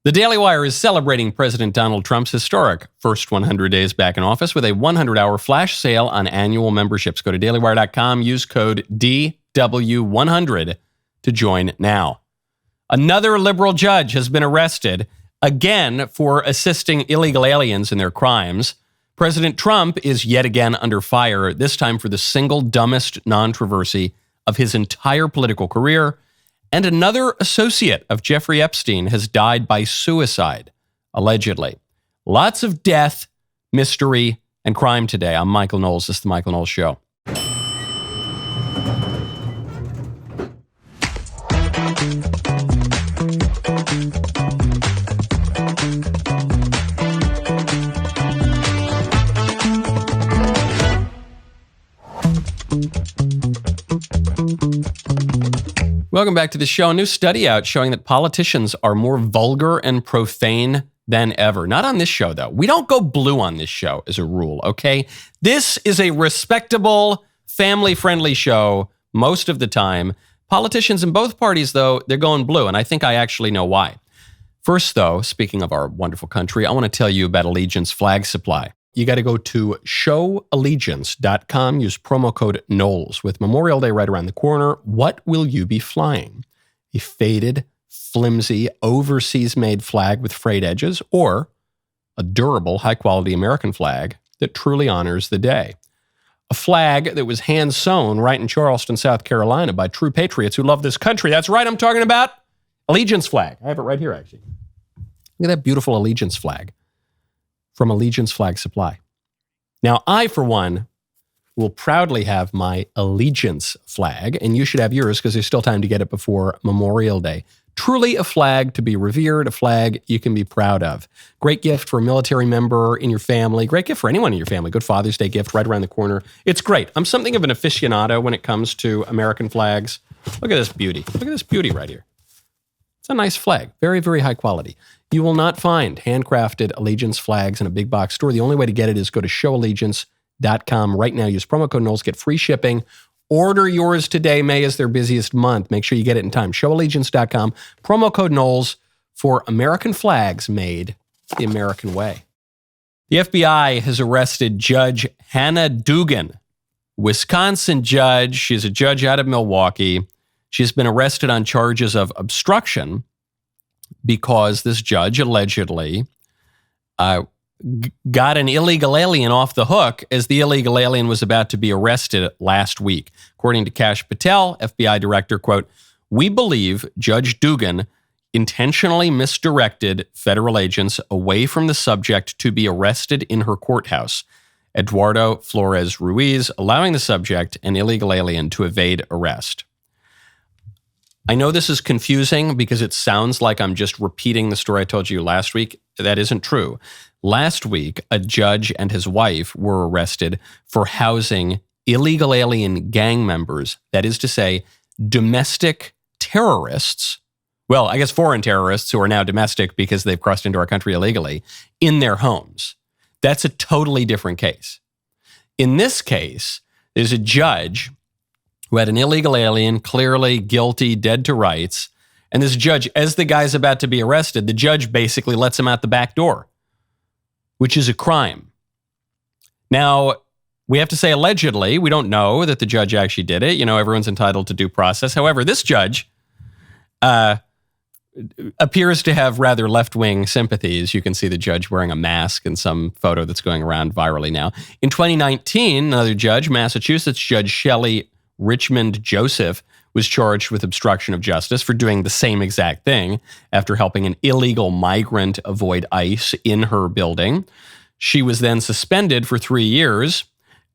The DailyWire is celebrating President Donald Trump's historic first 100 days back in office with a 100-hour flash sale on annual memberships. Go to dailywire.com, use code DW100 to join now. Another liberal judge has been arrested, again for assisting illegal aliens in their crimes. President Trump is yet again under fire, this time for the single dumbest controversy of his entire political career. And another associate of Jeffrey Epstein has died by suicide, allegedly. Lots of death, mystery, and crime today. I'm Michael Knowles. This is The Michael Knowles Show. Welcome back to the show. A new study out showing that politicians are more vulgar and profane than ever. Not on this show, though. We don't go blue on this show as a rule, okay? This is a respectable, family-friendly show most of the time. Politicians in both parties, though, they're going blue, and I think I actually know why. First, though, speaking of our wonderful country, I want to tell you about Allegiance Flag Supply. You got to go to showallegiance.com, use promo code Knowles. With Memorial Day right around the corner, what will you be flying? A faded, flimsy, overseas-made flag with frayed edges, or a durable, high-quality American flag that truly honors the day? A flag that was hand-sewn right in Charleston, South Carolina by true patriots who love this country. That's right, I'm talking about Allegiance flag. I have it right here, actually. Look at that beautiful Allegiance flag from Allegiance Flag Supply. Now, I, for one, will proudly have my Allegiance flag, and you should have yours because there's still time to get it before Memorial Day. Truly a flag to be revered, a flag you can be proud of. Great gift for a military member in your family. Great gift for anyone in your family. Good Father's Day gift right around the corner. It's great. I'm something of an aficionado when it comes to American flags. Look at this beauty. Look at this beauty right here. It's a nice flag. Very, very high quality. You will not find handcrafted Allegiance flags in a big box store. The only way to get it is go to showallegiance.com right now. Use promo code Knowles, get free shipping. Order yours today. May is their busiest month. Make sure you get it in time. Showallegiance.com, promo code Knowles for American flags made the American way. The FBI has arrested Judge Hannah Dugan, Wisconsin judge. She's a judge out of Milwaukee. She's been arrested on charges of obstruction because this judge allegedly got an illegal alien off the hook as the illegal alien was about to be arrested last week. According to Kash Patel, FBI director, quote, "We believe Judge Dugan intentionally misdirected federal agents away from the subject to be arrested in her courthouse, Eduardo Flores Ruiz, allowing the subject, an illegal alien, to evade arrest." I know this is confusing because it sounds like I'm just repeating the story I told you last week. That isn't true. Last week, a judge and his wife were arrested for housing illegal alien gang members, that is to say, domestic terrorists, well, I guess foreign terrorists who are now domestic because they've crossed into our country illegally, in their homes. That's a totally different case. In this case, there's a judge who had an illegal alien, clearly guilty, dead to rights. And this judge, as the guy's about to be arrested, the judge basically lets him out the back door, which is a crime. Now, we have to say allegedly. We don't know that the judge actually did it. You know, everyone's entitled to due process. However, this judge appears to have rather left-wing sympathies. You can see the judge wearing a mask in some photo that's going around virally now. In 2019, another judge, Massachusetts Judge Shelley Richmond Joseph, was charged with obstruction of justice for doing the same exact thing after helping an illegal migrant avoid ICE in her building. She was then suspended for 3 years,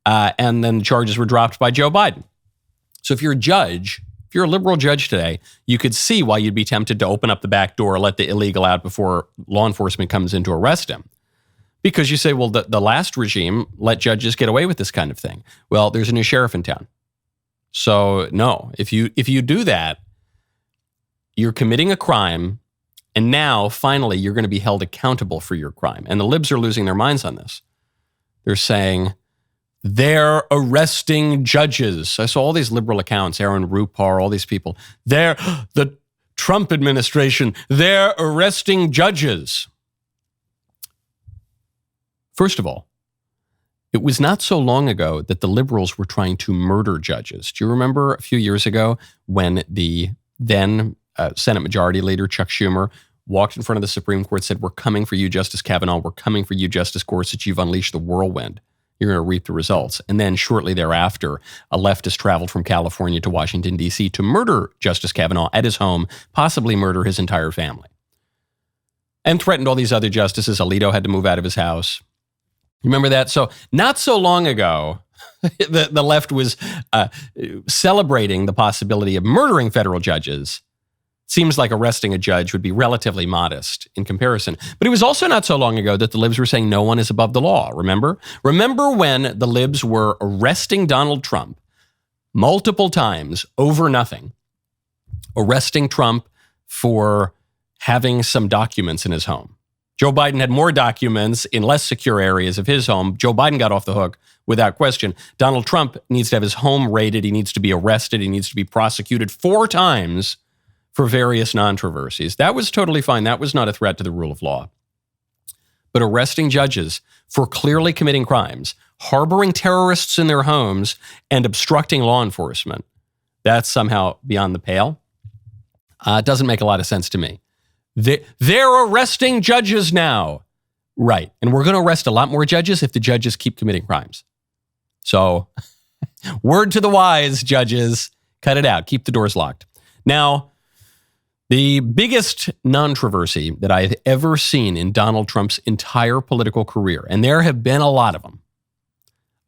and then charges were dropped by Joe Biden. So if you're a judge, if you're a liberal judge today, you could see why you'd be tempted to open up the back door, let the illegal out before law enforcement comes in to arrest him. Because you say, well, the last regime let judges get away with this kind of thing. Well, there's a new sheriff in town. So no, if you do that, you're committing a crime, and now finally you're going to be held accountable for your crime. And the libs are losing their minds on this. They're saying they're arresting judges. I saw all these liberal accounts, Aaron Rupar, all these people. The Trump administration, they're arresting judges. First of all, it was not so long ago that the liberals were trying to murder judges. Do you remember a few years ago when the then Senate Majority Leader Chuck Schumer walked in front of the Supreme Court, said, "We're coming for you, Justice Kavanaugh. We're coming for you, Justice Gorsuch. You've unleashed the whirlwind. You're going to reap the results." And then shortly thereafter, a leftist traveled from California to Washington, D.C. to murder Justice Kavanaugh at his home, possibly murder his entire family, and threatened all these other justices. Alito had to move out of his house. You remember that? So not so long ago, the left was celebrating the possibility of murdering federal judges. Seems like arresting a judge would be relatively modest in comparison. But it was also not so long ago that the libs were saying no one is above the law, remember? Remember when the libs were arresting Donald Trump multiple times over nothing, arresting Trump for having some documents in his home. Joe Biden had more documents in less secure areas of his home. Joe Biden got off the hook without question. Donald Trump needs to have his home raided. He needs to be arrested. He needs to be prosecuted 4 times for various controversies. That was totally fine. That was not a threat to the rule of law. But arresting judges for clearly committing crimes, harboring terrorists in their homes, and obstructing law enforcement, that's somehow beyond the pale. It doesn't make a lot of sense to me. They're arresting judges now. Right. And we're going to arrest a lot more judges if the judges keep committing crimes. So, word to the wise, judges, cut it out. Keep the doors locked. Now, the biggest controversy that I have ever seen in Donald Trump's entire political career, and there have been a lot of them,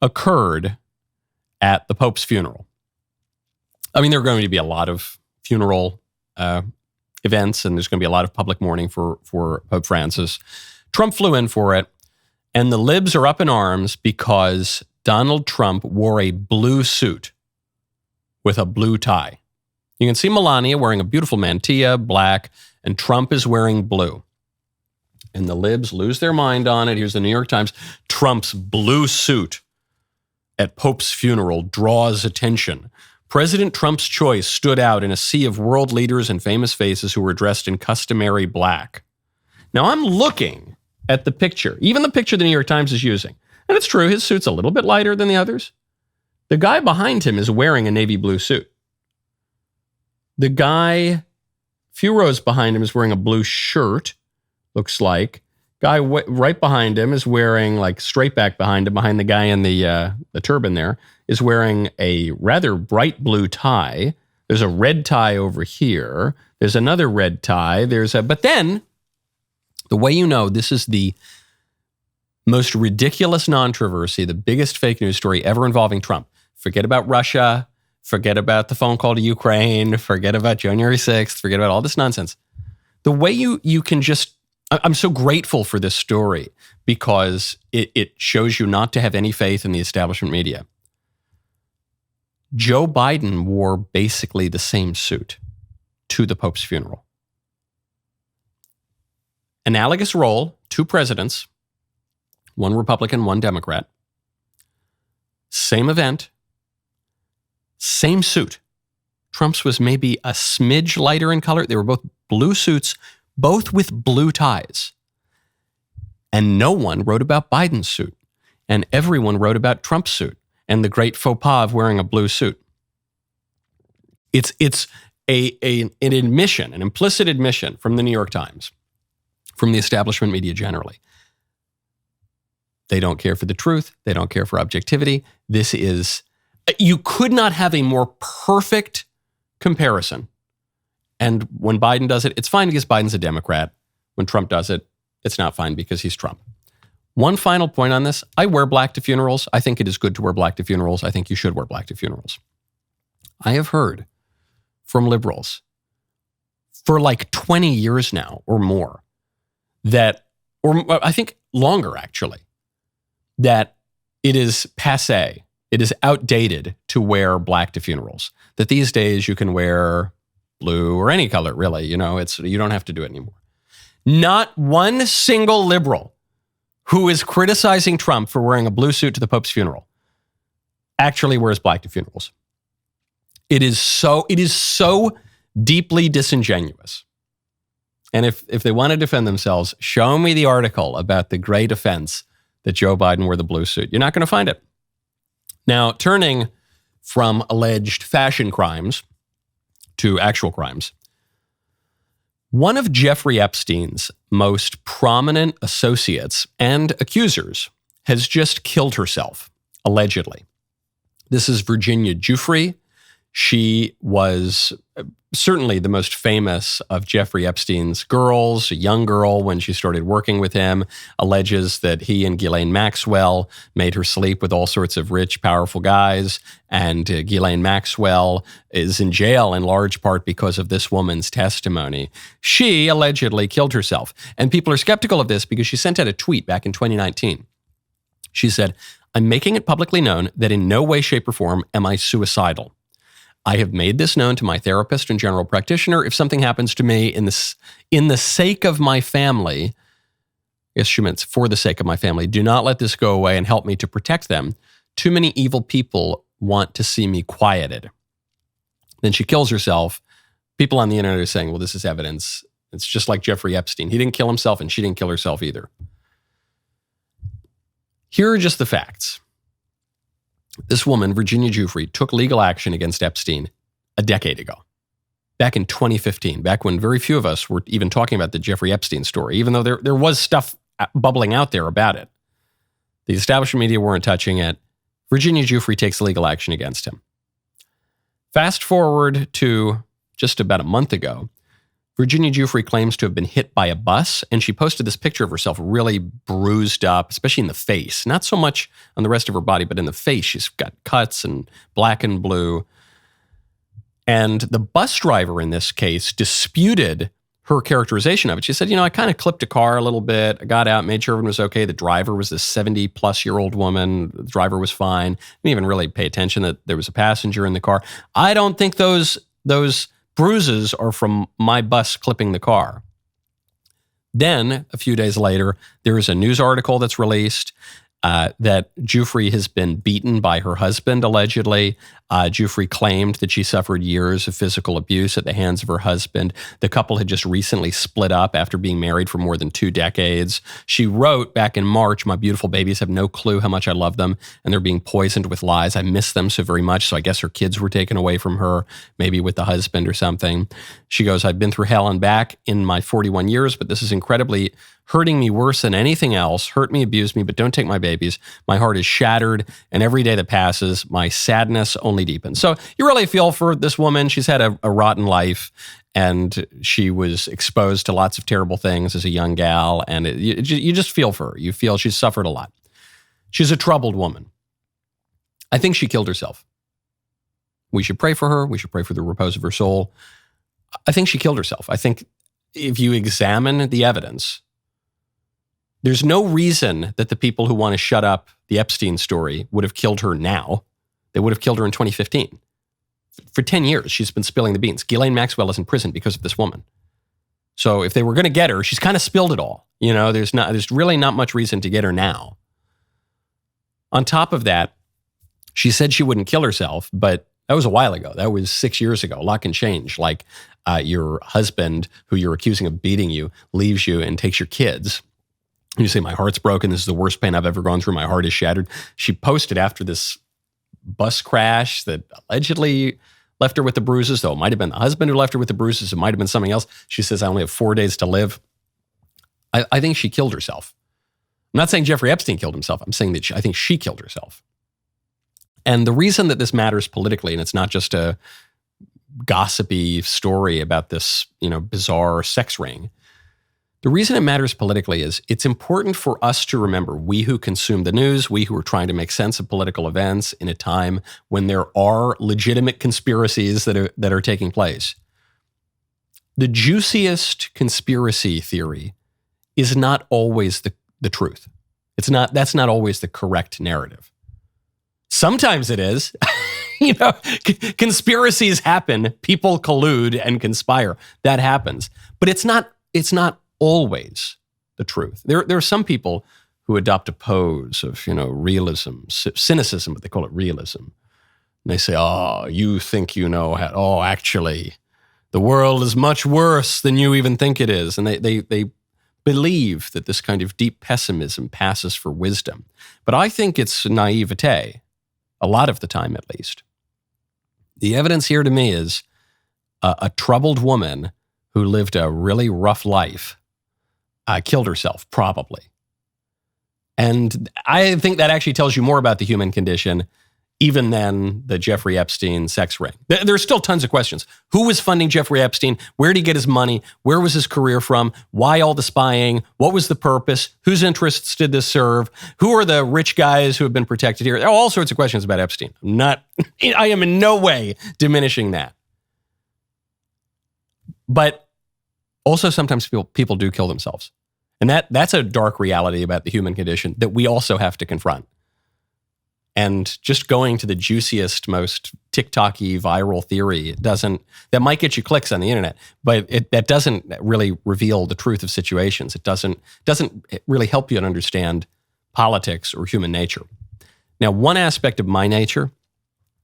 occurred at the Pope's funeral. I mean, there are going to be a lot of funeral events, and there's going to be a lot of public mourning for Pope Francis. Trump flew in for it, and the libs are up in arms because Donald Trump wore a blue suit with a blue tie. You can see Melania wearing a beautiful mantilla, black, and Trump is wearing blue. And the libs lose their mind on it. Here's the New York Times. Trump's blue suit at Pope's funeral draws attention. President Trump's choice stood out in a sea of world leaders and famous faces who were dressed in customary black. Now, I'm looking at the picture, even the picture the New York Times is using. And it's true, his suit's a little bit lighter than the others. The guy behind him is wearing a navy blue suit. The guy a few rows behind him is wearing a blue shirt, looks like. Guy right behind him is wearing, like straight back behind him, behind the guy in the turban there, is wearing a rather bright blue tie. There's a red tie over here. There's another red tie. But then, the way you know this is the most ridiculous controversy, the biggest fake news story ever involving Trump. Forget about Russia. Forget about the phone call to Ukraine. Forget about January 6th. Forget about all this nonsense. The way you can just, I'm so grateful for this story because it shows you not to have any faith in the establishment media. Joe Biden wore basically the same suit to the Pope's funeral. Analogous role, 2 presidents, one Republican, one Democrat. Same event, same suit. Trump's was maybe a smidge lighter in color. They were both blue suits, both with blue ties. And no one wrote about Biden's suit. And everyone wrote about Trump's suit and the great faux pas of wearing a blue suit. It's an admission, an implicit admission from the New York Times, from the establishment media generally. They don't care for the truth. They don't care for objectivity. You could not have a more perfect comparison. And when Biden does it, it's fine because Biden's a Democrat. When Trump does it, it's not fine because he's Trump. One final point on this. I wear black to funerals. I think it is good to wear black to funerals. I think you should wear black to funerals. I have heard from liberals for like 20 years now or more or I think longer actually, that it is passé, it is outdated to wear black to funerals. That these days you can wear blue or any color really, you don't have to do it anymore. Not one single liberal who is criticizing Trump for wearing a blue suit to the Pope's funeral actually wears black to funerals. It is so deeply disingenuous. And if they want to defend themselves, show me the article about the great offense that Joe Biden wore the blue suit. You're not going to find it. Now, turning from alleged fashion crimes to actual crimes, one of Jeffrey Epstein's most prominent associates and accusers has just killed herself, allegedly. This is Virginia Giuffre. She was certainly the most famous of Jeffrey Epstein's girls, a young girl when she started working with him, alleges that he and Ghislaine Maxwell made her sleep with all sorts of rich, powerful guys. And Ghislaine Maxwell is in jail in large part because of this woman's testimony. She allegedly killed herself. And people are skeptical of this because she sent out a tweet back in 2019. She said, "I'm making it publicly known that in no way, shape, or form am I suicidal. I have made this known to my therapist and general practitioner. If something happens to me in the sake of my family," yes, she meant for the sake of my family, "do not let this go away and help me to protect them. Too many evil people want to see me quieted." Then she kills herself. People on the internet are saying, well, this is evidence. It's just like Jeffrey Epstein. He didn't kill himself and she didn't kill herself either. Here are just the facts. This woman, Virginia Giuffre, took legal action against Epstein a decade ago, back in 2015, back when very few of us were even talking about the Jeffrey Epstein story, even though there was stuff bubbling out there about it. The establishment media weren't touching it. Virginia Giuffre takes legal action against him. Fast forward to just about a month ago, Virginia Giuffre claims to have been hit by a bus, and she posted this picture of herself really bruised up, especially in the face. Not so much on the rest of her body, but in the face. She's got cuts and black and blue. And the bus driver in this case disputed her characterization of it. She said, I kind of clipped a car a little bit. I got out, made sure everyone was okay. The driver was this 70-plus-year-old woman. The driver was fine. Didn't even really pay attention that there was a passenger in the car. I don't think those bruises are from my bus clipping the car. Then, a few days later, there is a news article that's released that Giuffre has been beaten by her husband, allegedly. Giuffre claimed that she suffered years of physical abuse at the hands of her husband. The couple had just recently split up after being married for more than 2 decades. She wrote back in March, "My beautiful babies have no clue how much I love them, and they're being poisoned with lies. I miss them so very much." So I guess her kids were taken away from her, maybe with the husband or something. She goes, "I've been through hell and back in my 41 years, but this is incredibly hurting me worse than anything else. Hurt me, abuse me, but don't take my babies. My heart is shattered, and every day that passes, my sadness only deepens." So you really feel for this woman. She's had a rotten life, and she was exposed to lots of terrible things as a young gal, and you just feel for her. You feel she's suffered a lot. She's a troubled woman. I think she killed herself. We should pray for her. We should pray for the repose of her soul. I think she killed herself. I think if you examine the evidence, there's no reason that the people who want to shut up the Epstein story would have killed her now. They would have killed her in 2015. For 10 years, she's been spilling the beans. Ghislaine Maxwell is in prison because of this woman. So if they were going to get her, she's kind of spilled it all. There's really not much reason to get her now. On top of that, she said she wouldn't kill herself, but that was a while ago. That was 6 years ago. A lot can change. Like your husband, who you're accusing of beating you, leaves you and takes your kids. You say, "My heart's broken. This is the worst pain I've ever gone through. My heart is shattered." She posted after this bus crash that allegedly left her with the bruises, though it might have been the husband who left her with the bruises. It might have been something else. She says, "I only have 4 days to live." I think she killed herself. I'm not saying Jeffrey Epstein killed himself. I'm saying that I think she killed herself. And the reason that this matters politically, and it's not just a gossipy story about this, bizarre sex ring, the reason it matters politically is it's important for us to remember, we who consume the news, we who are trying to make sense of political events in a time when there are legitimate conspiracies that are taking place. The juiciest conspiracy theory is not always the truth. That's not always the correct narrative. Sometimes it is. Conspiracies happen. People collude and conspire. That happens. But it's not always the truth. There are some people who adopt a pose of, realism, cynicism, but they call it realism. And they say, "Oh, you think you know how, actually, the world is much worse than you even think it is. And they believe that this kind of deep pessimism passes for wisdom. But I think it's naivete, a lot of the time at least. The evidence here to me is a troubled woman who lived a really rough life killed herself, probably. And I think that actually tells you more about the human condition even than the Jeffrey Epstein sex ring. There's still tons of questions. Who was funding Jeffrey Epstein? Where did he get his money? Where was his career from? Why all the spying? What was the purpose? Whose interests did this serve? Who are the rich guys who have been protected here? There are all sorts of questions about Epstein. I am in no way diminishing that. But also sometimes people do kill themselves. And that's a dark reality about the human condition that we also have to confront. And just going to the juiciest, most TikTok-y viral theory that might get you clicks on the internet, but that doesn't really reveal the truth of situations. It doesn't really help you to understand politics or human nature. Now, one aspect of my nature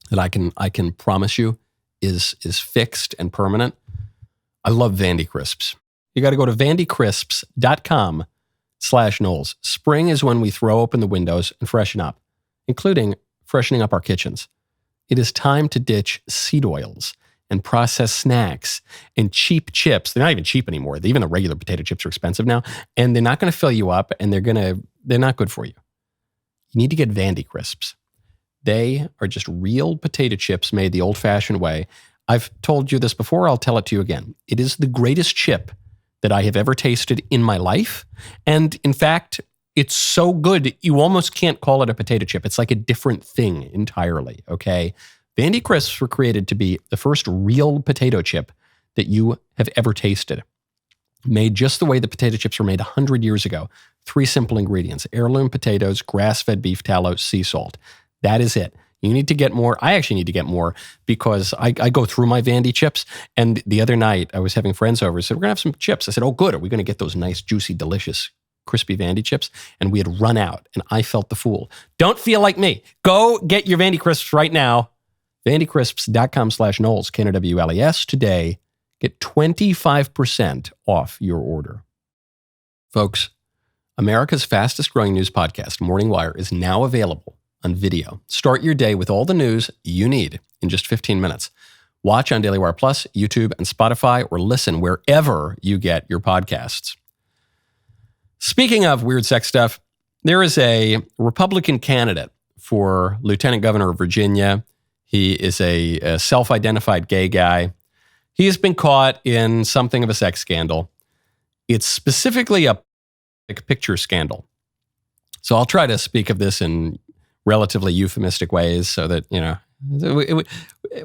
that I can promise you is fixed and permanent. I love Vandy Crisps. You got to go to vandycrisps.com/Knowles. Spring is when we throw open the windows and freshen up, including freshening up our kitchens. It is time to ditch seed oils and processed snacks and cheap chips. They're not even cheap anymore. Even the regular potato chips are expensive now, and they're not going to fill you up, and they're not good for you. You need to get Vandy Crisps. They are just real potato chips made the old-fashioned way. I've told you this before. I'll tell it to you again. It is the greatest chip that I have ever tasted in my life. And in fact, it's so good, you almost can't call it a potato chip. It's like a different thing entirely, okay? Vandy Crisps were created to be the first real potato chip that you have ever tasted. Made just the way the potato chips were made 100 years ago. 3 simple ingredients: heirloom potatoes, grass-fed beef tallow, sea salt. That is it. You need to get more. I actually need to get more because I go through my Vandy chips. And the other night, I was having friends over. Said, we're going to have some chips. I said, oh, good. Are we going to get those nice, juicy, delicious, crispy Vandy chips? And we had run out, and I felt the fool. Don't feel like me. Go get your Vandy Crisps right now. VandyCrisps.com/Knowles, Knowles today. Get 25% off your order. Folks, America's fastest growing news podcast, Morning Wire, is now available on video. Start your day with all the news you need in just 15 minutes. Watch on DailyWire Plus, YouTube, and Spotify, or listen wherever you get your podcasts. Speaking of weird sex stuff, there is a Republican candidate for Lieutenant Governor of Virginia. He is a self-identified gay guy. He has been caught in something of a sex scandal. It's specifically a picture scandal. So I'll try to speak of this in relatively euphemistic ways so that,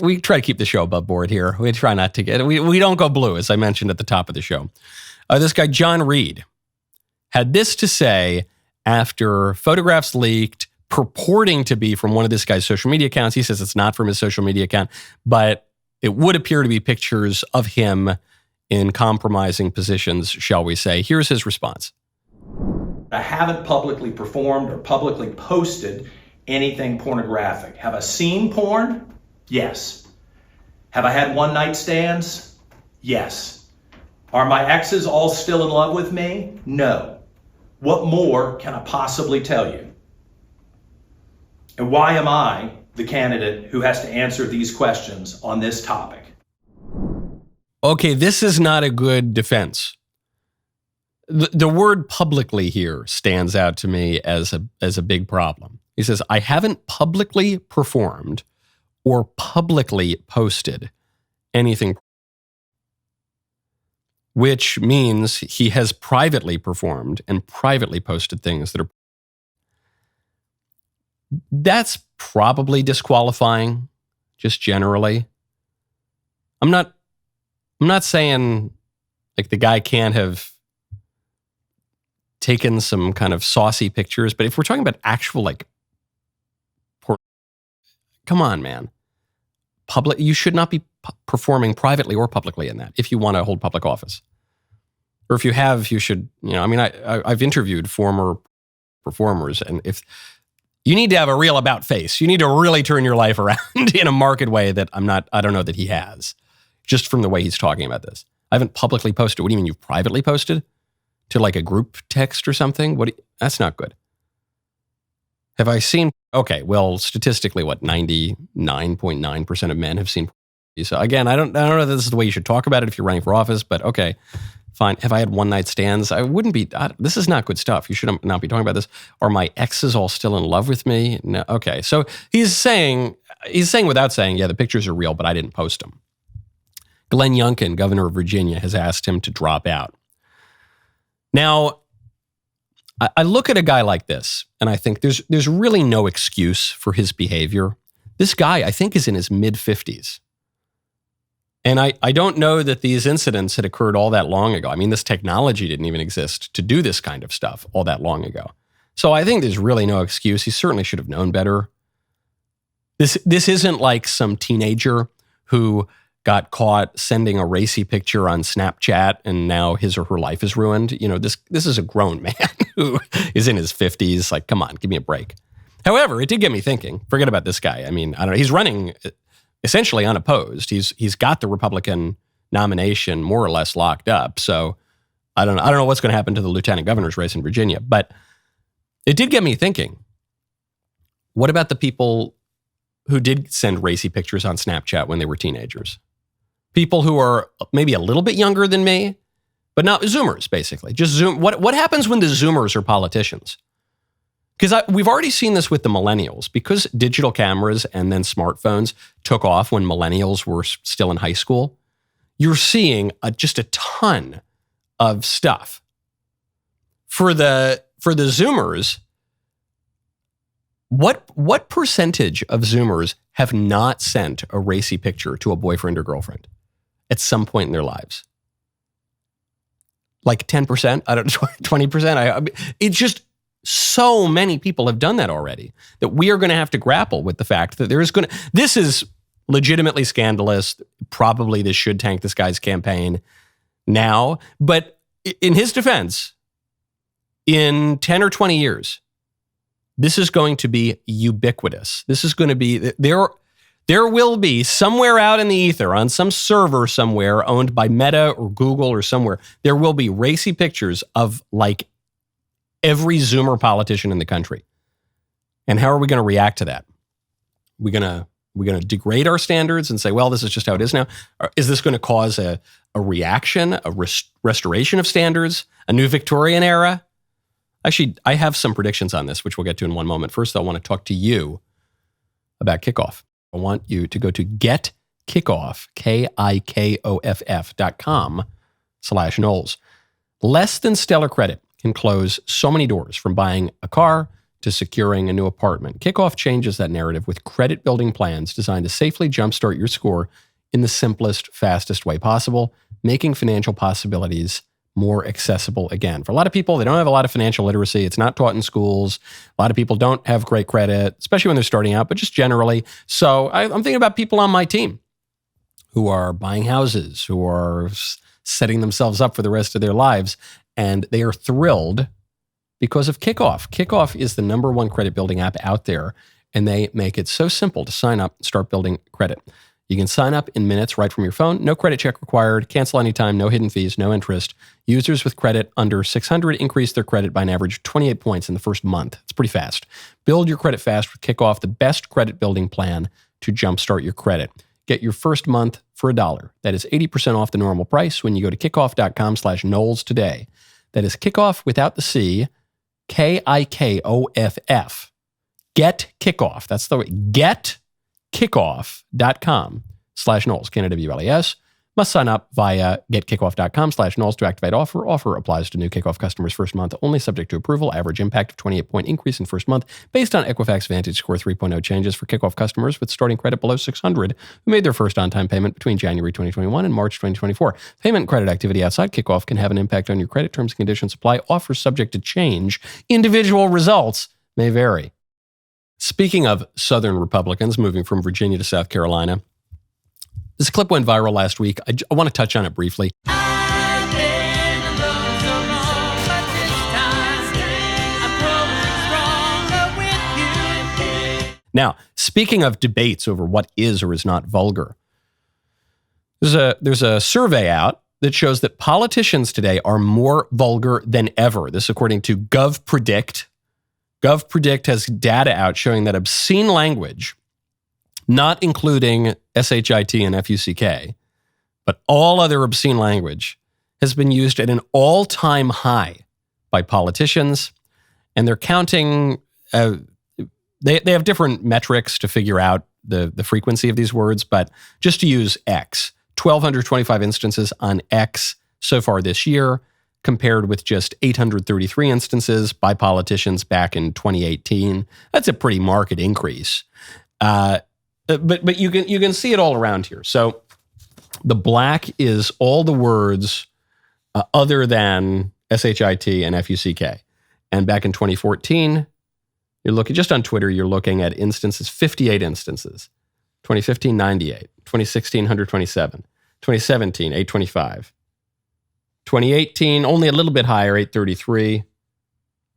we try to keep the show above board here. We try not to we don't go blue, as I mentioned at the top of the show. This guy, John Reed, had this to say after photographs leaked purporting to be from one of this guy's social media accounts. He says it's not from his social media account, but it would appear to be pictures of him in compromising positions, shall we say. Here's his response. I haven't publicly performed or publicly posted anything pornographic. Have I seen porn? Yes. Have I had one-night stands? Yes. Are my exes all still in love with me? No. What more can I possibly tell you? And why am I the candidate who has to answer these questions on this topic? Okay, this is not a good defense. The word publicly here stands out to me as a big problem. He says, I haven't publicly performed or publicly posted anything, which means he has privately performed and privately posted things that are. That's probably disqualifying, just generally. I'm not saying like the guy can't have taken some kind of saucy pictures, but if we're talking about actual come on, man. You should not be performing privately or publicly in that if you want to hold public office. Or if you have, you should, I've interviewed former performers, and if you need to have a real about face, you need to really turn your life around in a marked way that I don't know that he has. just from the way he's talking about this. I haven't publicly posted. What do you mean you've privately posted? To like a group text or something? That's not good. Have I seen? Okay, well, statistically, 99.9% of men have seen. So again, I don't know if this is the way you should talk about it if you're running for office, but okay, fine. Have I had one night stands? I wouldn't be. This is not good stuff. You should not be talking about this. Are my exes all still in love with me? No. Okay, so he's saying without saying, yeah, the pictures are real, but I didn't post them. Glenn Youngkin, governor of Virginia, has asked him to drop out. Now, I look at a guy like this, and I think there's really no excuse for his behavior. This guy, I think, is in his mid-50s. And I don't know that these incidents had occurred all that long ago. I mean, this technology didn't even exist to do this kind of stuff all that long ago. So I think there's really no excuse. He certainly should have known better. This isn't like some teenager who got caught sending a racy picture on Snapchat and now his or her life is ruined. You know, this is a grown man who is in his 50s. Like, come on, give me a break. However, it did get me thinking. Forget about this guy. I mean, I don't know. He's running essentially unopposed. He's got the Republican nomination more or less locked up. So I don't know what's going to happen to the lieutenant governor's race in Virginia. But it did get me thinking. What about the people who did send racy pictures on Snapchat when they were teenagers? People who are maybe a little bit younger than me, but not Zoomers, basically. Just Zoom. What happens when the Zoomers are politicians? Because we've already seen this with the millennials. Because digital cameras and then smartphones took off when millennials were still in high school, you're seeing just a ton of stuff. For the Zoomers, what percentage of Zoomers have not sent a racy picture to a boyfriend or girlfriend at some point in their lives? Like 10%? I don't know, 20%? I mean, it's just so many people have done that already that we are going to have to grapple with the fact that this is legitimately scandalous. Probably this should tank this guy's campaign now. But in his defense, in 10 or 20 years, this is going to be ubiquitous. This is going to be, there will be somewhere out in the ether on some server somewhere owned by Meta or Google or somewhere, there will be racy pictures of like every Zoomer politician in the country. And how are we going to react to that? We're going to degrade our standards and say, well, this is just how it is now? Or is this going to cause a reaction, a restoration of standards, a new Victorian era? Actually, I have some predictions on this, which we'll get to in one moment. First, I want to talk to you about Kickoff. I want you to go to getkickoff, KIKOFF.com/Knowles. Less than stellar credit can close so many doors, from buying a car to securing a new apartment. Kickoff changes that narrative with credit building plans designed to safely jumpstart your score in the simplest, fastest way possible, making financial possibilities more accessible again. For a lot of people, they don't have a lot of financial literacy. It's not taught in schools. A lot of people don't have great credit, especially when they're starting out, but just generally. So I'm thinking about people on my team who are buying houses, who are setting themselves up for the rest of their lives, and they are thrilled because of Kickoff. Kickoff is the #1 credit building app out there, and they make it so simple to sign up and start building credit. You can sign up in minutes right from your phone. No credit check required. Cancel anytime. No hidden fees. No interest. Users with credit under 600 increase their credit by an average of 28 points in the first month. It's pretty fast. Build your credit fast with Kickoff, the best credit building plan to jumpstart your credit. Get your first month for $1. That is 80% off the normal price when you go to kickoff.com/Knowles today. That is Kickoff without the C, KIKOFF. Get Kickoff. That's the way. getkickoff.com/Knowles, KNWLES. Must sign up via getkickoff.com/Knowles to activate offer. Offer applies to new Kickoff customers first month, only subject to approval. Average impact of 28-point increase in first month based on Equifax Vantage Score 3.0 changes for Kickoff customers with starting credit below 600 who made their first on-time payment between January 2021 and March 2024. Payment and credit activity outside Kickoff can have an impact on your credit. Terms and conditions apply. Offers subject to change. Individual results may vary. Speaking of Southern Republicans moving from Virginia to South Carolina, this clip went viral last week. I want to touch on it briefly. I've been alone so long, but this time I'm growing stronger with you. Now, speaking of debates over what is or is not vulgar, There's a survey out that shows that politicians today are more vulgar than ever. This is according to GovPredict. GovPredict has data out showing that obscene language, not including SHIT and FUCK, but all other obscene language, has been used at an all-time high by politicians. And they're counting, they have different metrics to figure out the frequency of these words, but just to use X, 1,225 instances on X so far this year, compared with just 833 instances by politicians back in 2018. That's a pretty marked increase. But you can see it all around here. So the black is all the words other than SHIT and FUCK. And back in 2014, you're looking just on Twitter, you're looking at instances, 58 instances. 2015, 98. 2016, 127. 2017, 825. 2018, only a little bit higher, 833.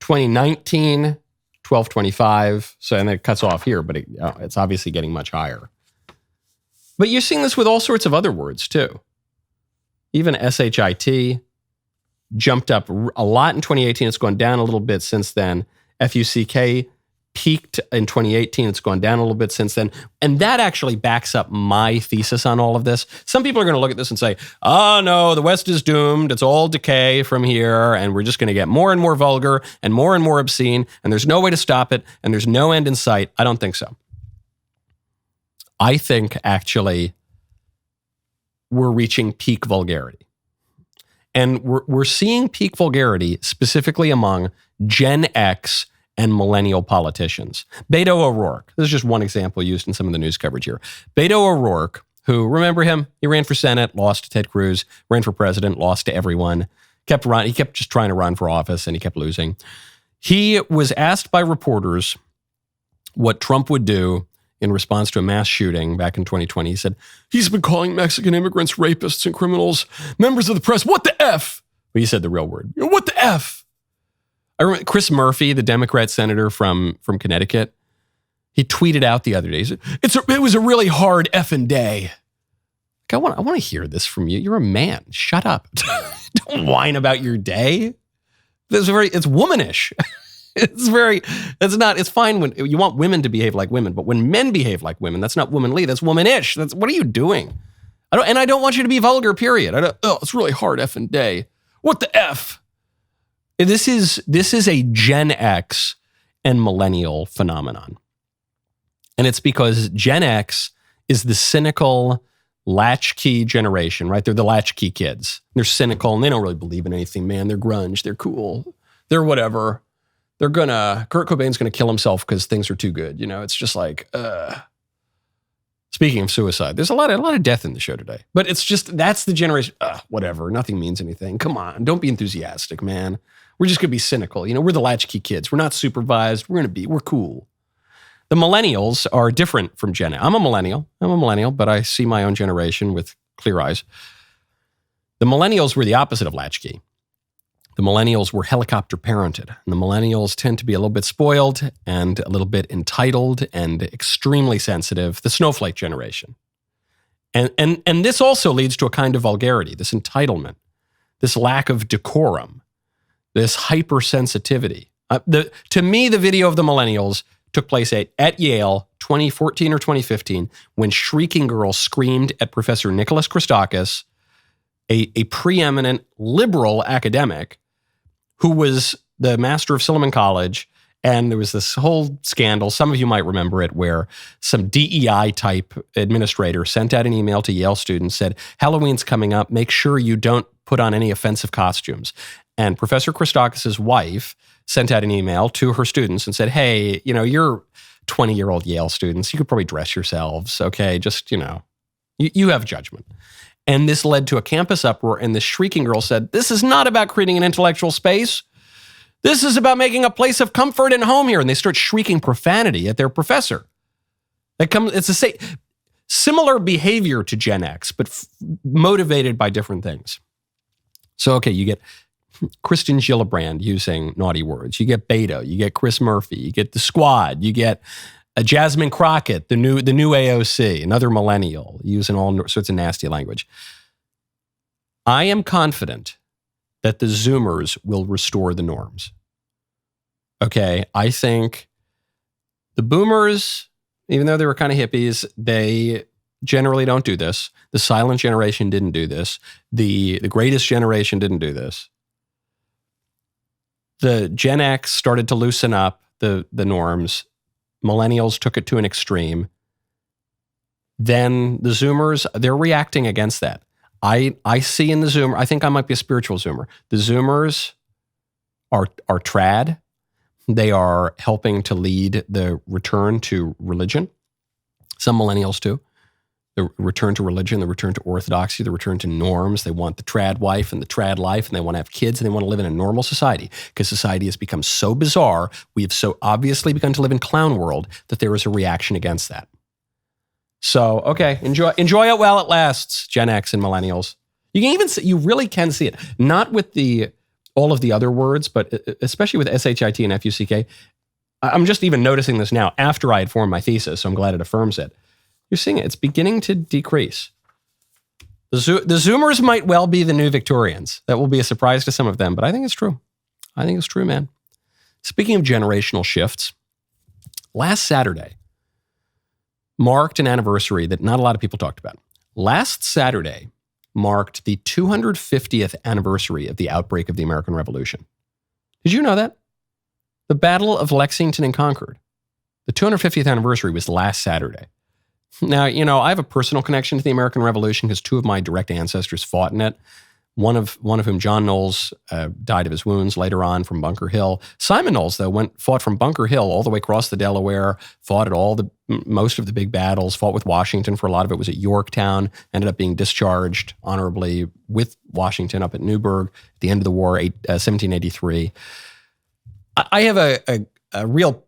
2019, 1225. So, and it cuts off here, but it's obviously getting much higher. But you're seeing this with all sorts of other words too. Even SHIT jumped up a lot in 2018. It's gone down a little bit since then. FUCK peaked in 2018. It's gone down a little bit since then. And that actually backs up my thesis on all of this. Some people are going to look at this and say, oh no, the West is doomed. It's all decay from here. And we're just going to get more and more vulgar and more obscene. And there's no way to stop it. And there's no end in sight. I don't think so. I think actually we're reaching peak vulgarity. And we're seeing peak vulgarity specifically among Gen X and millennial politicians. Beto O'Rourke, this is just one example used in some of the news coverage here. Beto O'Rourke, who, remember him? He ran for Senate, lost to Ted Cruz, ran for president, lost to everyone, he kept just trying to run for office and he kept losing. He was asked by reporters what Trump would do in response to a mass shooting back in 2020. He said, he's been calling Mexican immigrants rapists and criminals, members of the press, what the F? But he said the real word, what the F? I remember Chris Murphy, the Democrat senator from Connecticut, he tweeted out the other day, he said, it was a really hard effing day. I want to hear this from you. You're a man. Shut up. Don't whine about your day. It's womanish. It's fine when you want women to behave like women, but when men behave like women, that's not womanly, that's womanish. What are you doing? I don't want you to be vulgar, period. It's really hard effing day. What the F? This is a Gen X and millennial phenomenon. And it's because Gen X is the cynical latchkey generation, right? They're the latchkey kids. They're cynical and they don't really believe in anything, man. They're grunge. They're cool. They're whatever. Kurt Cobain's going to kill himself because things are too good. You know, it's just like, Speaking of suicide, there's a lot of death in the show today. But it's just, that's the generation, whatever, nothing means anything. Come on, don't be enthusiastic, man. We're just going to be cynical. You know, we're the latchkey kids. We're not supervised. We're cool. The millennials are different from Gen X. I'm a millennial, but I see my own generation with clear eyes. The millennials were the opposite of latchkey. The millennials were helicopter parented. And the millennials tend to be a little bit spoiled and a little bit entitled and extremely sensitive, the snowflake generation. And this also leads to a kind of vulgarity, this entitlement, this lack of decorum, this hypersensitivity. To me, the video of the millennials took place at Yale, 2014 or 2015, when shrieking girls screamed at Professor Nicholas Christakis, a preeminent liberal academic who was the master of Silliman College. And there was this whole scandal, some of you might remember it, where some DEI type administrator sent out an email to Yale students, said, Halloween's coming up, make sure you don't put on any offensive costumes. And Professor Christakis' wife sent out an email to her students and said, hey, you know, you're 20-year-old Yale students, you could probably dress yourselves, okay? Just, you know, you have judgment. And this led to a campus uproar, and this shrieking girl said, this is not about creating an intellectual space. This is about making a place of comfort and home here. And they start shrieking profanity at their professor. It's a similar behavior to Gen X, but motivated by different things. So, okay, you get Kristen Gillibrand using naughty words. You get Beto. You get Chris Murphy. You get the Squad. You get Jasmine Crockett, the new AOC, another millennial, using all sorts of nasty language. I am confident that the Zoomers will restore the norms. Okay, I think the Boomers, even though they were kind of hippies, they generally don't do this. The silent generation didn't do this. The greatest generation didn't do this. The Gen X started to loosen up the norms. Millennials took it to an extreme. Then the Zoomers, they're reacting against that. I see in the Zoomer, I think I might be a spiritual Zoomer. The Zoomers are trad. They are helping to lead the return to religion. Some millennials too. The return to religion, the return to orthodoxy, the return to norms. They want the trad wife and the trad life, and they want to have kids, and they want to live in a normal society because society has become so bizarre. We have so obviously begun to live in clown world that there is a reaction against that. So, okay, enjoy it while it lasts, Gen X and millennials. You can even see, you really can see it, not with all of the other words, but especially with SHIT and FUCK. I'm just even noticing this now after I had formed my thesis, so I'm glad it affirms it. You're seeing it. It's beginning to decrease. The Zoomers might well be the new Victorians. That will be a surprise to some of them, but I think it's true. I think it's true, man. Speaking of generational shifts, last Saturday marked an anniversary that not a lot of people talked about. Last Saturday marked the 250th anniversary of the outbreak of the American Revolution. Did you know that? The Battle of Lexington and Concord. The 250th anniversary was last Saturday. Now, I have a personal connection to the American Revolution because two of my direct ancestors fought in it. One of whom, John Knowles, died of his wounds later on from Bunker Hill. Simon Knowles, though, fought from Bunker Hill all the way across the Delaware, fought at most of the big battles, fought with Washington for a lot of it, was at Yorktown, ended up being discharged honorably with Washington up at Newburgh at the end of the war, 1783. I have a real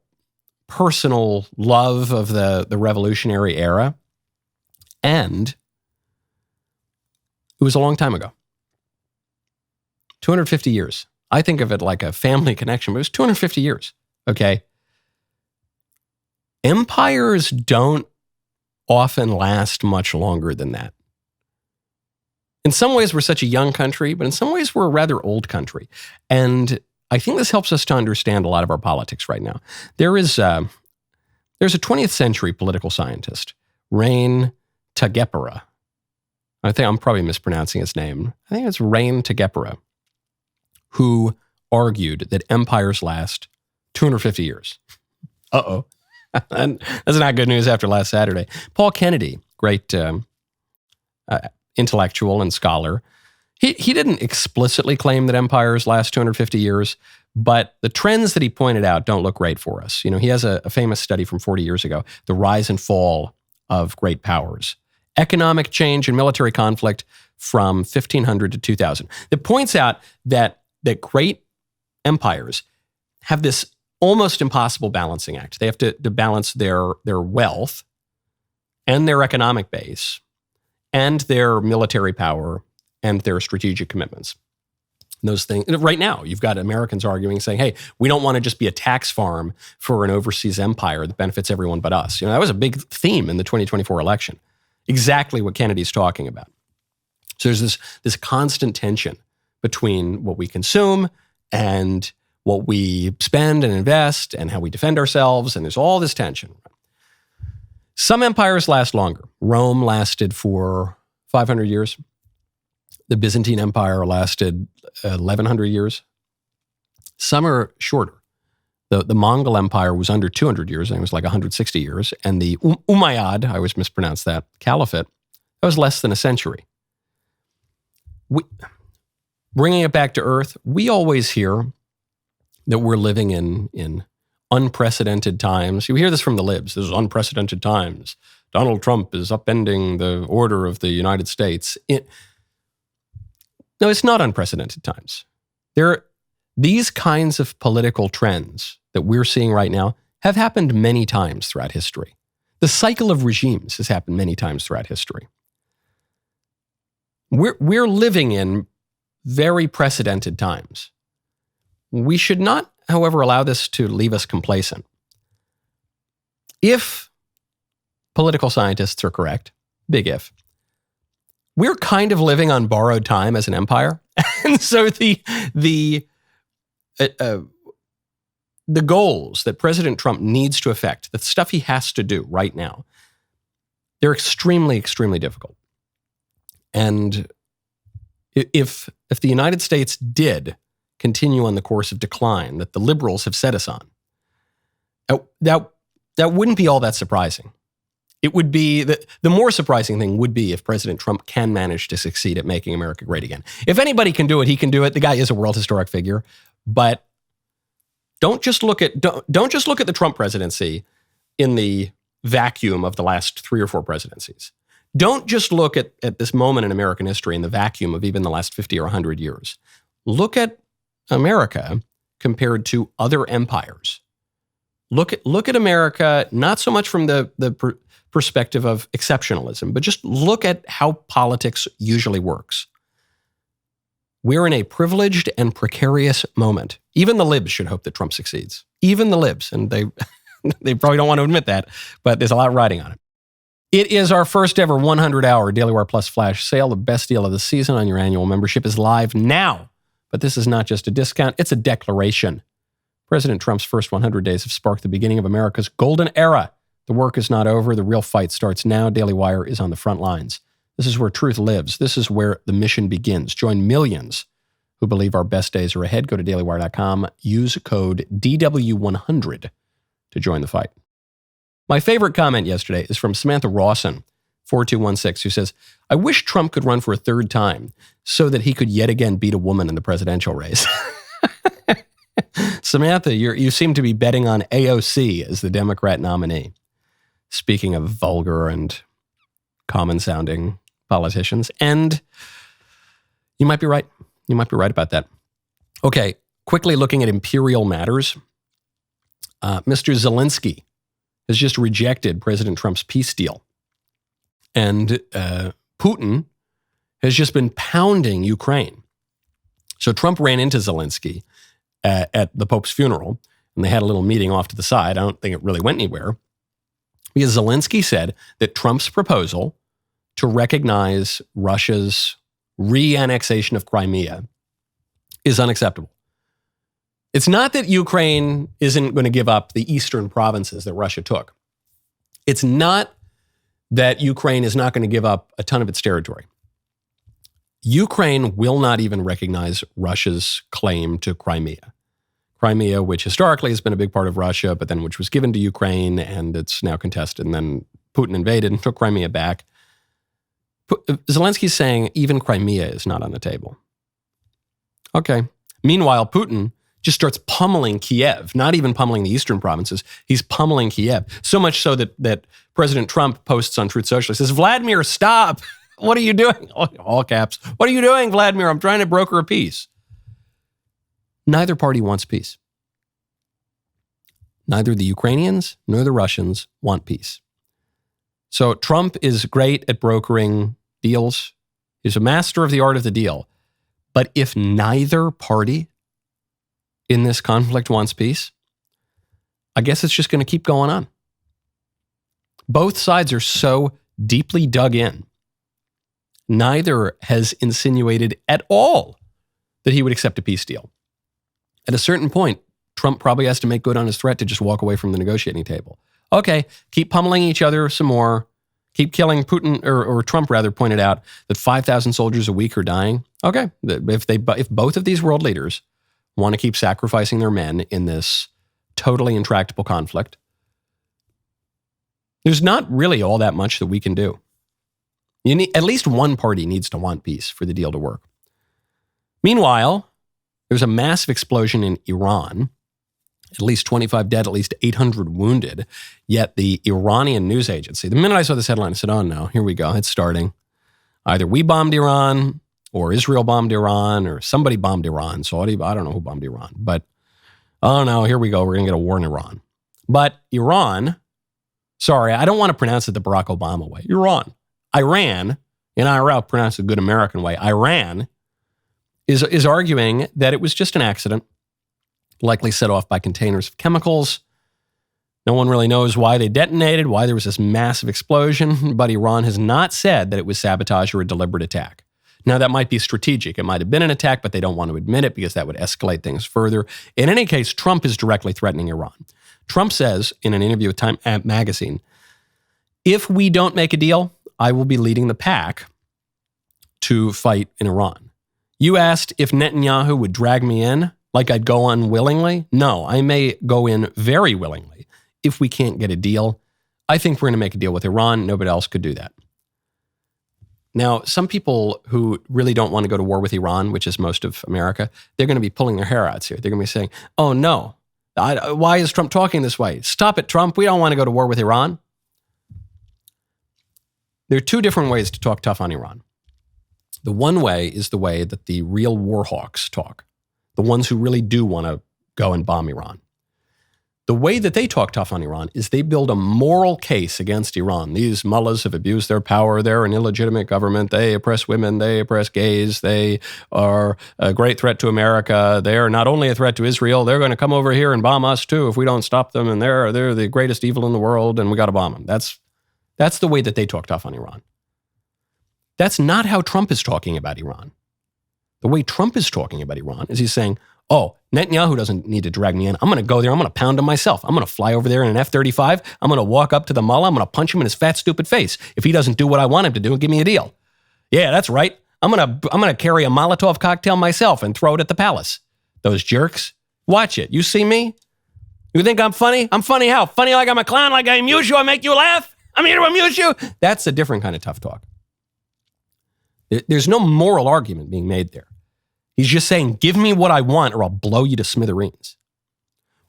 personal love of the Revolutionary era, and it was a long time ago. 250 years. I think of it like a family connection, but it was 250 years, okay? Empires don't often last much longer than that. In some ways, we're such a young country, but in some ways, we're a rather old country. And I think this helps us to understand a lot of our politics right now. There's a 20th century political scientist, Rain Tagepara. I think I'm probably mispronouncing his name. I think it's Rain Tagepara, who argued that empires last 250 years. Uh-oh. That's not good news after last Saturday. Paul Kennedy, great intellectual and scholar, he didn't explicitly claim that empires last 250 years, but the trends that he pointed out don't look great for us. He has a famous study from 40 years ago, The Rise and Fall of Great Powers. Economic change and military conflict from 1500 to 2000. That points out that great empires have this almost impossible balancing act. They have to balance their wealth and their economic base and their military power and their strategic commitments. Those things. Right now, you've got Americans arguing, saying, hey, we don't want to just be a tax farm for an overseas empire that benefits everyone but us. That was a big theme in the 2024 election. Exactly what Kennedy's talking about. So there's this constant tension between what we consume and what we spend and invest and how we defend ourselves, and there's all this tension. Some empires last longer. Rome lasted for 500 years. The Byzantine Empire lasted 1,100 years. Some are shorter. The Mongol Empire was under 200 years, and it was like 160 years. And the Umayyad, I always mispronounce that, Caliphate, that was less than a century. Bringing it back to earth, we always hear that we're living in unprecedented times. You hear this from the libs. This is unprecedented times. Donald Trump is upending the order of the United States. No, it's not unprecedented times. These kinds of political trends that we're seeing right now have happened many times throughout history. The cycle of regimes has happened many times throughout history. We're living in very precedented times. We should not, however, allow this to leave us complacent. If political scientists are correct, big if, we're kind of living on borrowed time as an empire. And so the goals that President Trump needs to effect, the stuff he has to do right now, they're extremely, extremely difficult. And if the United States did continue on the course of decline that the liberals have set us on, that wouldn't be all that surprising. It would be the more surprising thing would be if President Trump can manage to succeed at making America great again. If anybody can do it, he can do it. The guy is a world historic figure, but don't just look at the Trump presidency in the vacuum of the last 3 or 4 presidencies. Don't just look at this moment in American history in the vacuum of even the last 50 or 100 years. Look at America compared to other empires. Look at America, not so much from the perspective of exceptionalism, but just look at how politics usually works. We're in a privileged and precarious moment. Even the libs should hope that Trump succeeds. Even the libs, and they probably don't want to admit that, but there's a lot riding on it. It is our first ever 100-hour DailyWire Plus flash sale. The best deal of the season on your annual membership is live now. But this is not just a discount, it's a declaration. President Trump's first 100 days have sparked the beginning of America's golden era. The work is not over. The real fight starts now. Daily Wire is on the front lines. This is where truth lives. This is where the mission begins. Join millions who believe our best days are ahead. Go to dailywire.com. Use code DW100 to join the fight. My favorite comment yesterday is from Samantha Rawson, 4216, who says, I wish Trump could run for a third time so that he could yet again beat a woman in the presidential race. Samantha, you seem to be betting on AOC as the Democrat nominee. Speaking of vulgar and common-sounding politicians, and you might be right. You might be right about that. Okay, quickly looking at imperial matters. Mr. Zelensky has just rejected President Trump's peace deal. And Putin has just been pounding Ukraine. So Trump ran into Zelensky at the Pope's funeral, and they had a little meeting off to the side. I don't think it really went anywhere. Because Zelensky said that Trump's proposal to recognize Russia's re-annexation of Crimea is unacceptable. It's not that Ukraine isn't going to give up the eastern provinces that Russia took. It's not that Ukraine is not going to give up a ton of its territory. Ukraine will not even recognize Russia's claim to Crimea. Crimea, which historically has been a big part of Russia, but then which was given to Ukraine, and it's now contested. And then Putin invaded and took Crimea back. Zelensky's saying even Crimea is not on the table. Okay. Meanwhile, Putin just starts pummeling Kiev, not even pummeling the eastern provinces. He's pummeling Kiev. So much so that President Trump posts on Truth Social. He says, Vladimir, stop. What are you doing? All caps. What are you doing, Vladimir? I'm trying to broker a peace. Neither party wants peace. Neither the Ukrainians nor the Russians want peace. So Trump is great at brokering deals. He's a master of the art of the deal. But if neither party in this conflict wants peace, I guess it's just going to keep going on. Both sides are so deeply dug in. Neither has insinuated at all that he would accept a peace deal. At a certain point, Trump probably has to make good on his threat to just walk away from the negotiating table. Okay, keep pummeling each other some more. Keep killing Putin, or Trump rather, pointed out that 5,000 soldiers a week are dying. Okay, if both of these world leaders want to keep sacrificing their men in this totally intractable conflict, there's not really all that much that we can do. At least one party needs to want peace for the deal to work. Meanwhile, there's a massive explosion in Iran. At least 25 dead, at least 800 wounded. Yet the Iranian news agency, the minute I saw this headline, I said, oh no, here we go, it's starting. Either we bombed Iran, or Israel bombed Iran, or somebody bombed Iran. Saudi, I don't know who bombed Iran. But, oh no, here we go, we're going to get a war in Iran. But Iran, sorry, I don't want to pronounce it the Barack Obama way. Iran, in IRL, pronounced a good American way, Iran is arguing that it was just an accident, likely set off by containers of chemicals. No one really knows why they detonated, why there was this massive explosion, but Iran has not said that it was sabotage or a deliberate attack. Now, that might be strategic. It might have been an attack, but they don't want to admit it because that would escalate things further. In any case, Trump is directly threatening Iran. Trump says in an interview with Time magazine, if we don't make a deal, I will be leading the pack to fight in Iran. You asked if Netanyahu would drag me in, like I'd go unwillingly. No, I may go in very willingly if we can't get a deal. I think we're going to make a deal with Iran. Nobody else could do that. Now, some people who really don't want to go to war with Iran, which is most of America, they're going to be pulling their hair out here. They're going to be saying, oh no, why is Trump talking this way? Stop it, Trump. We don't want to go to war with Iran. There are two different ways to talk tough on Iran. The one way is the way that the real war hawks talk, the ones who really do want to go and bomb Iran. The way that they talk tough on Iran is they build a moral case against Iran. These mullahs have abused their power. They're an illegitimate government. They oppress women. They oppress gays. They are a great threat to America. They are not only a threat to Israel, they're going to come over here and bomb us too if we don't stop them. And they're the greatest evil in the world and we got to bomb them. That's the way that they talk tough on Iran. That's not how Trump is talking about Iran. The way Trump is talking about Iran is he's saying, oh, Netanyahu doesn't need to drag me in. I'm going to go there. I'm going to pound him myself. I'm going to fly over there in an F-35. I'm going to walk up to the mullah. I'm going to punch him in his fat, stupid face if he doesn't do what I want him to do and give me a deal. Yeah, that's right. I'm going to carry a Molotov cocktail myself and throw it at the palace. Those jerks. Watch it. You see me? You think I'm funny? I'm funny how? Funny like I'm a clown, like I amuse you, I make you laugh? I'm here to amuse you? That's a different kind of tough talk. There's no moral argument being made there. He's just saying, give me what I want or I'll blow you to smithereens.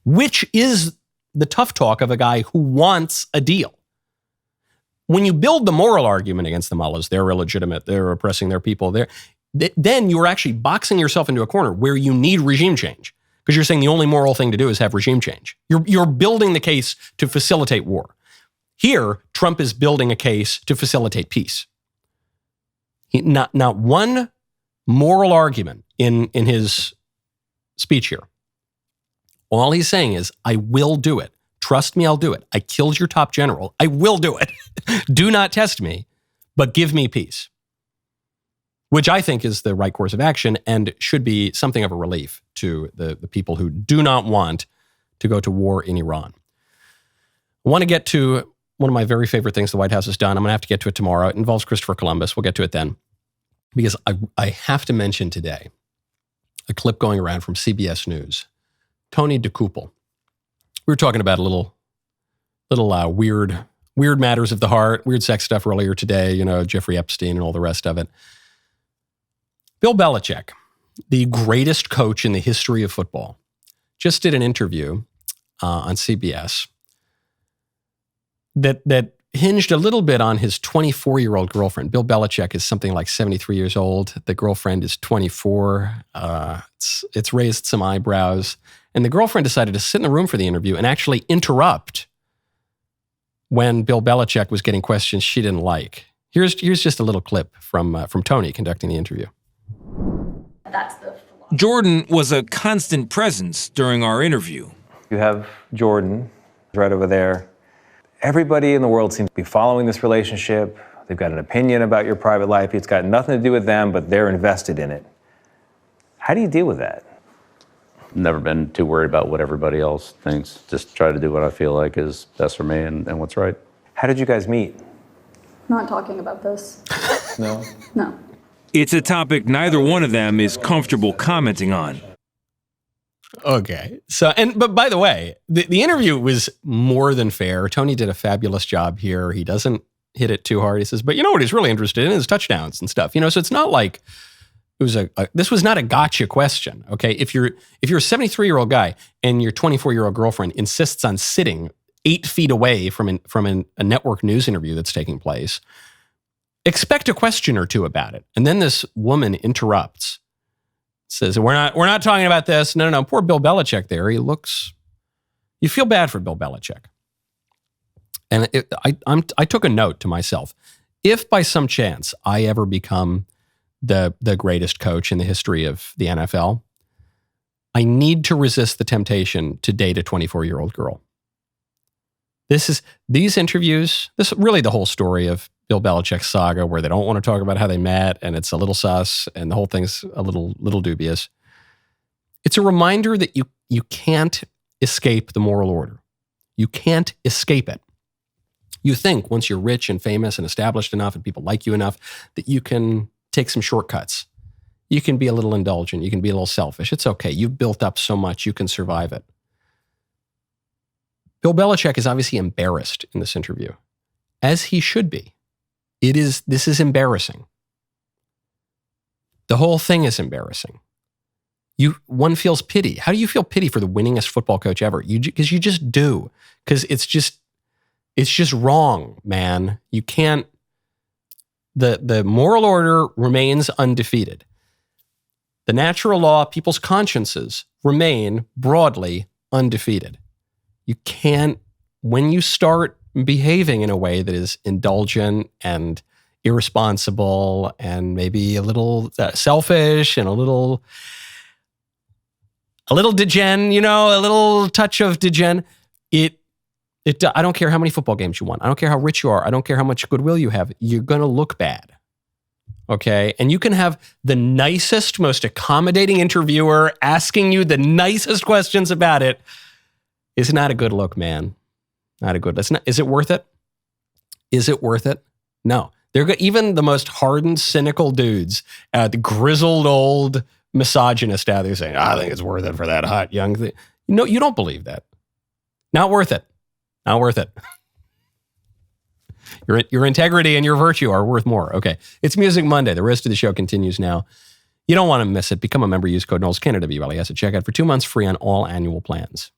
Which is the tough talk of a guy who wants a deal. When you build the moral argument against the mullahs, they're illegitimate, they're oppressing their people, then you're actually boxing yourself into a corner where you need regime change. Because you're saying the only moral thing to do is have regime change. You're building the case to facilitate war. Here, Trump is building a case to facilitate peace. Not one moral argument in his speech here. All he's saying is, I will do it. Trust me, I'll do it. I killed your top general. I will do it. Do not test me, but give me peace. Which I think is the right course of action and should be something of a relief to the people who do not want to go to war in Iran. I want to get to one of my very favorite things the White House has done. I'm going to have to get to it tomorrow. It involves Christopher Columbus. We'll get to it then. Because I have to mention today a clip going around from CBS News. Tony DeCouple. We were talking about a little weird matters of the heart, weird sex stuff earlier today, Jeffrey Epstein and all the rest of it. Bill Belichick, the greatest coach in the history of football, just did an interview on CBS that hinged a little bit on his 24-year-old girlfriend. Bill Belichick is something like 73 years old. The girlfriend is 24. It's raised some eyebrows. And the girlfriend decided to sit in the room for the interview and actually interrupt when Bill Belichick was getting questions she didn't like. Here's just a little clip from Tony conducting the interview. Jordan was a constant presence during our interview. You have Jordan right over there. Everybody in the world seems to be following this relationship. They've got an opinion about your private life. It's got nothing to do with them, but they're invested in it. How do you deal with that? Never been too worried about what everybody else thinks. Just try to do what I feel like is best for me and what's right. How did you guys meet? Not talking about this. No? No. It's a topic neither one of them is comfortable commenting on. Okay. But by the way, the interview was more than fair. Tony did a fabulous job here. He doesn't hit it too hard. He says, but you know what he's really interested in is touchdowns and stuff. So it's not like it was this was not a gotcha question. Okay. If you're a 73-year-old guy and your 24-year-old girlfriend insists on sitting 8 feet away from a network news interview that's taking place, expect a question or two about it. And then this woman interrupts. Says, we're not talking about this. No. Poor Bill Belichick there. You feel bad for Bill Belichick. And I took a note to myself. If by some chance I ever become the greatest coach in the history of the NFL, I need to resist the temptation to date a 24-year-old girl. These interviews, this is really the whole story of Bill Belichick's saga, where they don't want to talk about how they met, and it's a little sus, and the whole thing's a little dubious. It's a reminder that you can't escape the moral order. You can't escape it. You think once you're rich and famous and established enough and people like you enough that you can take some shortcuts. You can be a little indulgent. You can be a little selfish. It's okay. You've built up so much, you can survive it. Bill Belichick is obviously embarrassed in this interview, as he should be. This is embarrassing. The whole thing is embarrassing. One feels pity. How do you feel pity for the winningest football coach ever? Because you just do. Because it's just wrong, man. You can't. The moral order remains undefeated. The natural law, people's consciences remain broadly undefeated. You can't, when you start behaving in a way that is indulgent and irresponsible and maybe a little selfish and a little degen, a little touch of degen, I don't care how many football games you won. I don't care how rich you are. I don't care how much goodwill you have. You're going to look bad. Okay? And you can have the nicest, most accommodating interviewer asking you the nicest questions about it. It's not a good look, man. Not a good. Is it worth it? Is it worth it? No. Even the most hardened, cynical dudes, the grizzled old misogynist out there saying, I think it's worth it for that hot young thing. No, you don't believe that. Not worth it. Not worth it. Your integrity and your virtue are worth more. Okay. It's Music Monday. The rest of the show continues now. You don't want to miss it. Become a member. Use code Knowles, Canada, WLES at checkout for 2 months free on all annual plans.